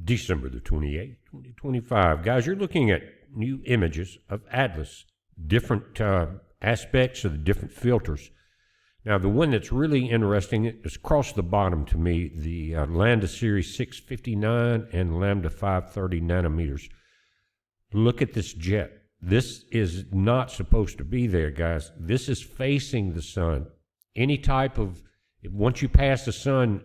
December the 28th, 2025. Guys, you're looking at new images of Atlas, different aspects of the different filters. Now, the one that's really interesting is across the bottom to me, the Lambda Series 659 and Lambda 530 nanometers. Look at this jet. This is not supposed to be there, guys. This is facing the sun. Any type of, once you pass the sun,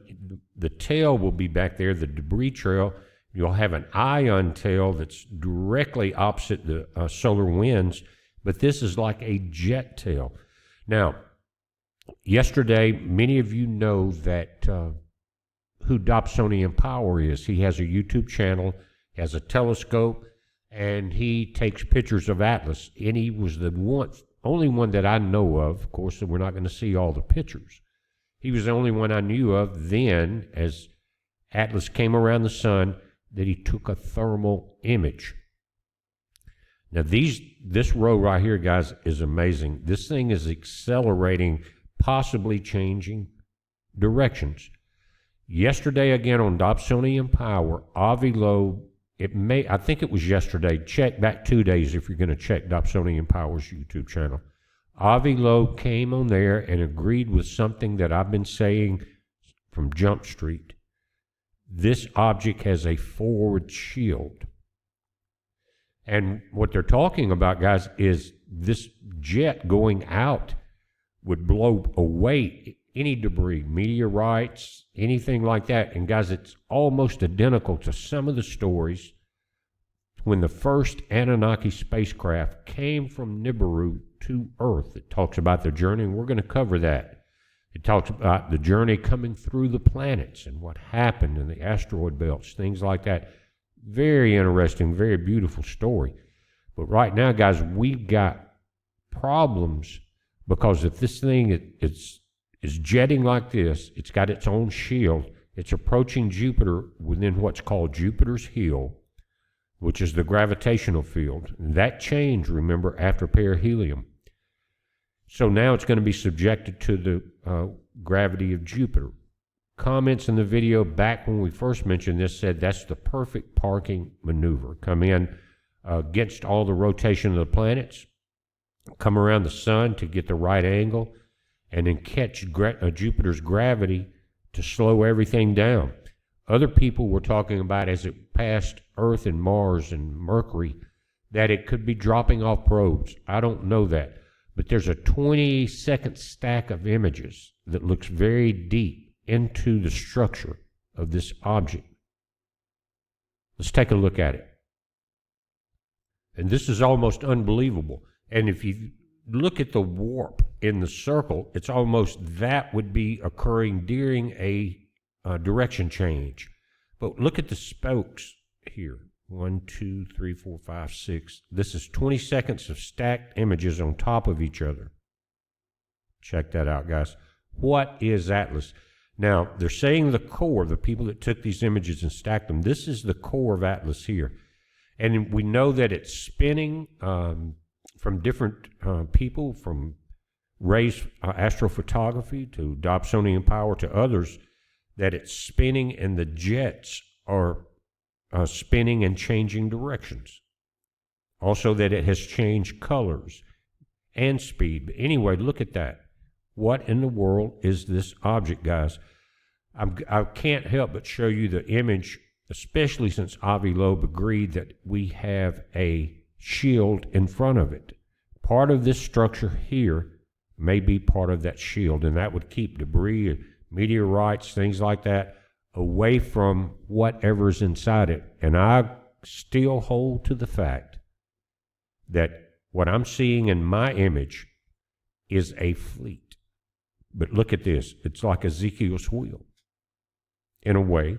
the tail will be back there, the debris trail. You'll have an ion tail that's directly opposite the solar winds, but this is like a jet tail. Now, yesterday, many of you know that who Dobsonian Power is. He has a YouTube channel, has a telescope, and he takes pictures of Atlas. And he was the only one that I know of course, we're not going to see all the pictures. He was the only one I knew of then, as Atlas came around the sun, that he took a thermal image. Now, this row right here, guys, is amazing. This thing is accelerating, possibly changing directions. Yesterday, again, on Dobsonian Power, Avi Loeb, I think it was yesterday. Check back 2 days if you're going to check Dobsonian Power's YouTube channel. Avi Loeb came on there and agreed with something that I've been saying from Jump Street. This object has a forward shield. And what they're talking about, guys, is this jet going out would blow away any debris, meteorites, anything like that. And guys, it's almost identical to some of the stories when the first Anunnaki spacecraft came from Nibiru to Earth. It talks about the journey, and we're going to cover that. It talks about the journey coming through the planets and what happened in the asteroid belts, things like that. Very interesting, very beautiful story. But right now, guys, we've got problems because if this thing is jetting like this, it's got its own shield, it's approaching Jupiter within what's called Jupiter's Hill, which is the gravitational field. That changed, remember, after perihelion. So now it's going to be subjected to the gravity of Jupiter. Comments in the video back when we first mentioned this said that's the perfect parking maneuver. Come in against all the rotation of the planets, come around the sun to get the right angle, and then catch Jupiter's gravity to slow everything down. Other people were talking about as it passed Earth and Mars and Mercury that it could be dropping off probes. I don't know that. But there's a 20-second stack of images that looks very deep into the structure of this object. Let's take a look at it. And this is almost unbelievable. And if you look at the warp in the circle, it's almost that would be occurring during a direction change. But look at the spokes here. 1, 2, 3, 4, 5, 6. This is 20 seconds of stacked images on top of each other. Check that out, guys. What is Atlas? Now, they're saying the core, the people that took these images and stacked them, this is the core of Atlas here. And we know that it's spinning from different people, from Ray's astrophotography to Dobsonian Power to others, that it's spinning and the jets are spinning and changing directions. Also that it has changed colors and speed. But anyway, look at that. What in the world is this object, guys? I can't help but show you the image, especially since Avi Loeb agreed that we have a shield in front of it. Part of this structure here may be part of that shield, and that would keep debris, meteorites, things like that, away from whatever's inside it. And I still hold to the fact that what I'm seeing in my image is a fleet. But look at this. It's like Ezekiel's wheel, in a way.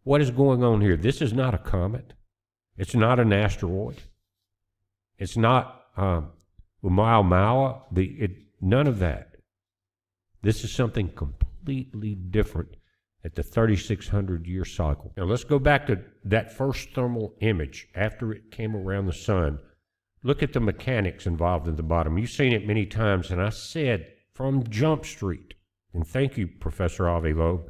What is going on here? This is not a comet. It's not an asteroid. It's not Maua. None of that. This is something completely different at the 3,600-year cycle. Now let's go back to that first thermal image after it came around the sun. Look at the mechanics involved at the bottom. You've seen it many times, and I said from Jump Street, and thank you, Professor Avi Loeb,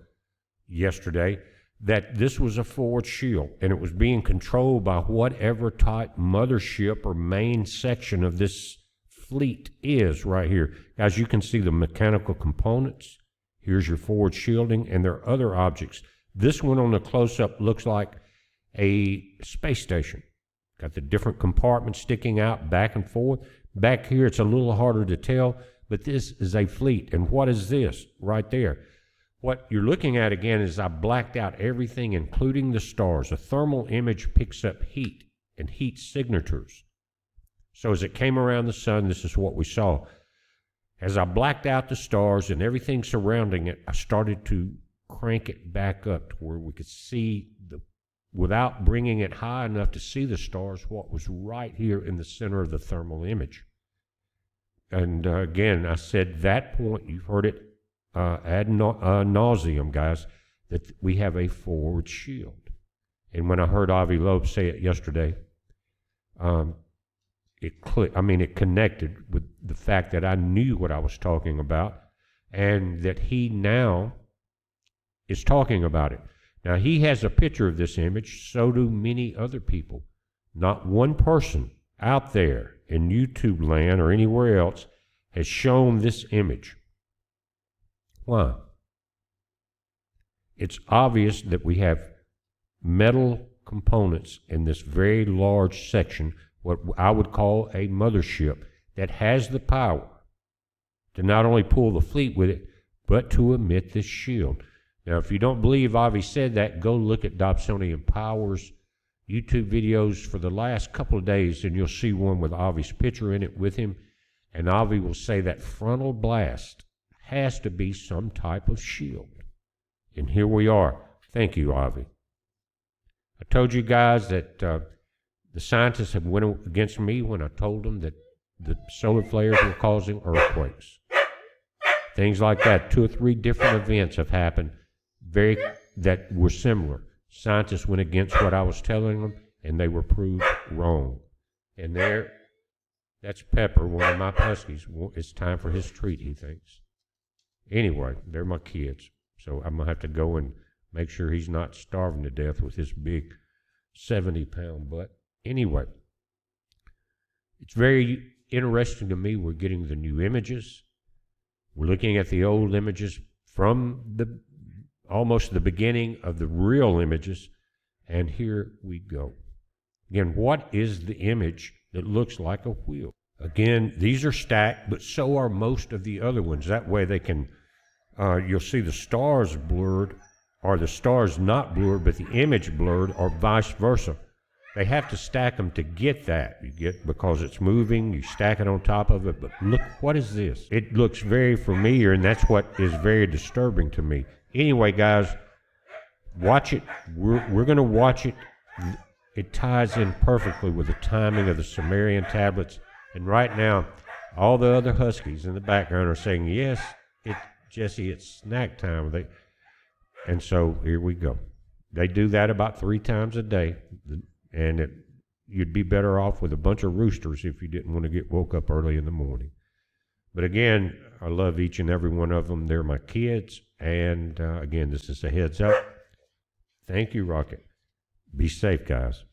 yesterday, that this was a forward shield, and it was being controlled by whatever type mothership or main section of this fleet is right here. Guys, you can see the mechanical components. Here's your forward shielding, and there are other objects. This one on the close-up looks like a space station. Got the different compartments sticking out back and forth. Back here, it's a little harder to tell, but this is a fleet. And what is this right there? What you're looking at again is I blacked out everything, including the stars. A thermal image picks up heat and heat signatures. So as it came around the sun, this is what we saw. As I blacked out the stars and everything surrounding it, I started to crank it back up to where we could see, without bringing it high enough to see the stars, what was right here in the center of the thermal image. And again, I said that point, you've heard it ad nauseum, guys, that we have a forward shield. And when I heard Avi Loeb say it yesterday, it connected with the fact that I knew what I was talking about, and that he now is talking about it. Now, he has a picture of this image, so do many other people. Not one person out there in YouTube land or anywhere else has shown this image. Why? It's obvious that we have metal components in this very large section, what I would call a mothership, that has the power to not only pull the fleet with it, but to emit this shield. Now, if you don't believe Avi said that, go look at Dobsonian Power's YouTube videos for the last couple of days, and you'll see one with Avi's picture in it with him, and Avi will say that frontal blast has to be some type of shield. And here we are. Thank you, Avi. I told you guys that the scientists have went against me when I told them that the solar flares were causing earthquakes. Things like that. 2 or 3 different events have happened that were similar. Scientists went against what I was telling them, and they were proved wrong. And that's Pepper, one of my huskies. It's time for his treat, he thinks. Anyway, they're my kids, so I'm going to have to go and make sure he's not starving to death with his big 70-pound butt. Anyway, it's very interesting to me. We're getting the new images. We're looking at the old images from almost the beginning of the real images, and here we go. Again, what is the image that looks like a wheel? Again, these are stacked, but so are most of the other ones. That way they can, you'll see the stars blurred, or the stars not blurred, but the image blurred, or vice versa. They have to stack them to get that. Because it's moving, you stack it on top of it, but look, what is this? It looks very familiar, and that's what is very disturbing to me. Anyway, guys, watch it. We're going to watch it. It ties in perfectly with the timing of the Sumerian tablets. And right now, all the other huskies in the background are saying, yes, Jesse, it's snack time. And so here we go. They do that about 3 times a day. And you'd be better off with a bunch of roosters if you didn't want to get woke up early in the morning. But again, I love each and every one of them. They're my kids. And again, this is a heads up. Thank you, Rocket. Be safe, guys.